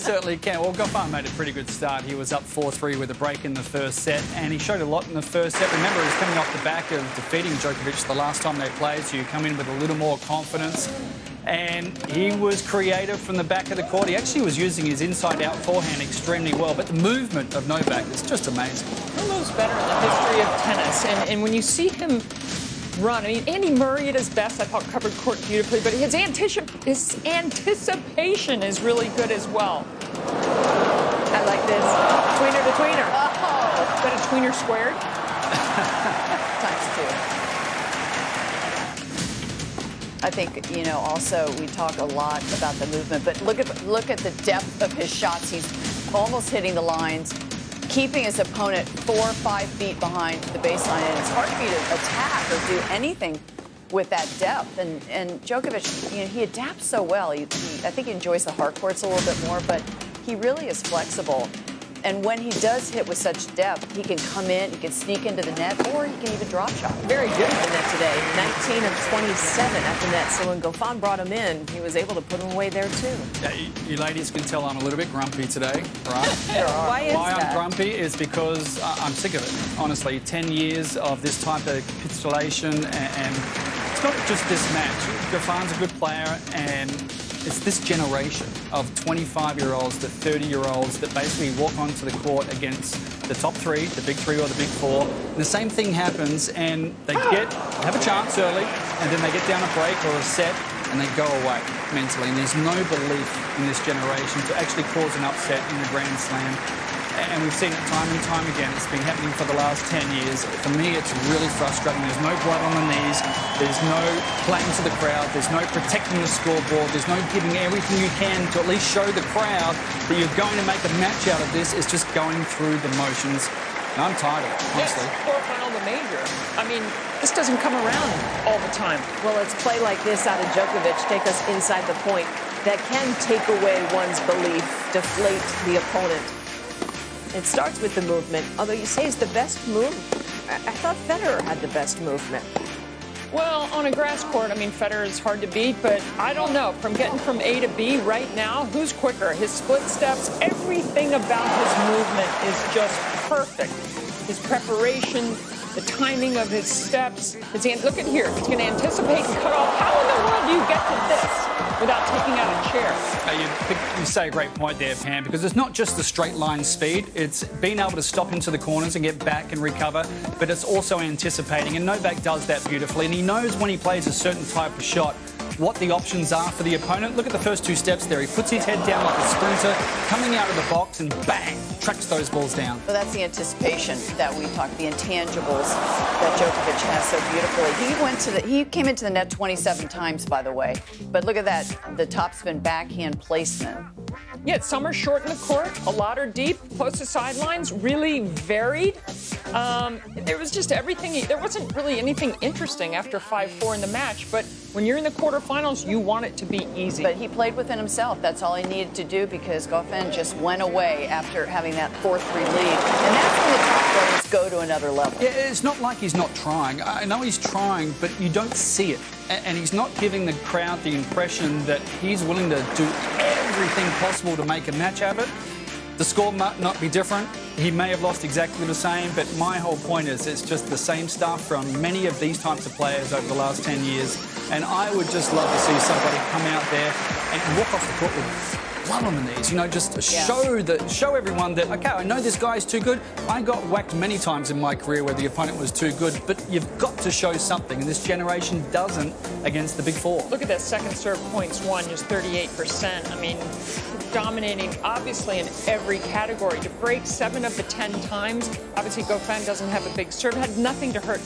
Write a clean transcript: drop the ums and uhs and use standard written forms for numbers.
certainly can. Well, Goffin made a pretty good start. He was up 4-3 with a break in the first set, and he showed a lot in the first set. Remember, he was coming off the back of defeating Djokovic the last time they played, so you come in with a little more confidence. And he was creative from the back of the court. He actually was using his inside-out forehand extremely well, but the movement of Novak is just amazing. No moves better in the history of tennis, and when you see him run, I mean, Andy Murray at his best, I thought covered court beautifully, but his anticipation is really good as well. I like this. Tweener to tweener. Oh, is that a tweener squared? Times two. I think, you know, also we talk a lot about the movement, but look at the depth of his shots. He's almost hitting the lines, keeping his opponent 4 or 5 feet behind the baseline, and it's hard for you to attack or do anything with that depth. And Djokovic, you know, he adapts so well. I think he enjoys the hard courts a little bit more, but he really is flexible. And when he does hit with such depth, he can come in, he can sneak into the net, or he can even drop shot. Very good at the net today. 19 of 27 at the net. So when Goffin brought him in, he was able to put him away there too. Yeah, you ladies can tell I'm a little bit grumpy today, right? Why is Why that? I'm grumpy is because I'm sick of it, honestly. 10 years of this type of capitulation, and it's not just this match. Goffin's a good player, and it's this generation of 25-year-olds to 30-year-olds that basically walk onto the court against the top 3, the big 3 or the big 4. And the same thing happens, and they have a chance early, and then they get down a break or a set, and they go away mentally. And there's no belief in this generation to actually cause an upset in the Grand Slam. And we've seen it time and time again. It's been happening for the last 10 years. For me, it's really frustrating. There's no blood on the knees. There's no playing to the crowd. There's no protecting the scoreboard. There's no giving everything you can to at least show the crowd that you're going to make a match out of this. It's just going through the motions. And I'm tired of it, honestly. Yes, quarterfinal of the major. I mean, this doesn't come around all the time. Well, let's play like this out of Djokovic. Take us inside the point. That can take away one's belief, deflate the opponent. It starts with the movement, although you say it's the best move. I thought Federer had the best movement. Well, on a grass court, I mean, Federer is hard to beat, but I don't know. From getting from A to B right now, who's quicker? His split steps, everything about his movement is just perfect. His preparation, the timing of his steps. Look at here. He's going to anticipate and cut off. How in the world do you get to this without taking out a chair? You say a great point there, Pam, because it's not just the straight line speed. It's being able to stop into the corners and get back and recover, but it's also anticipating. And Novak does that beautifully, and he knows when he plays a certain type of shot what the options are for the opponent. Look at the first 2 steps there. He puts his head down like a sprinter, coming out of the box and bang, tracks those balls down. Well, that's the anticipation that we talk, the intangibles that Djokovic has so beautifully. He came into the net 27 times, by the way. But look at that, the topspin backhand placement. Yeah, some are short in the court, a lot are deep, close to sidelines, really varied. There was just everything. There wasn't really anything interesting after 5-4 in the match, but when you're in the quarterfinals, you want it to be easy. But he played within himself. That's all he needed to do, because Goffin just went away after having that 4-3 lead. And that's when the top players go to another level. Yeah, it's not like he's not trying. I know he's trying, but you don't see it. And he's not giving the crowd the impression that he's willing to do everything possible to make a match of it. The score might not be different. He may have lost exactly the same, but my whole point is it's just the same stuff from many of these types of players over the last 10 years. And I would just love to see somebody come out there and walk off the court with blood on the knees. You know, just show everyone that, okay, I know this guy's too good. I got whacked many times in my career where the opponent was too good, but you've got to show something, and this generation doesn't against the big 4. Look at that second serve points won, just 38%. I mean, dominating obviously in every category. To break 7 of the 10 times, obviously Goffin doesn't have a big serve, had nothing to hurt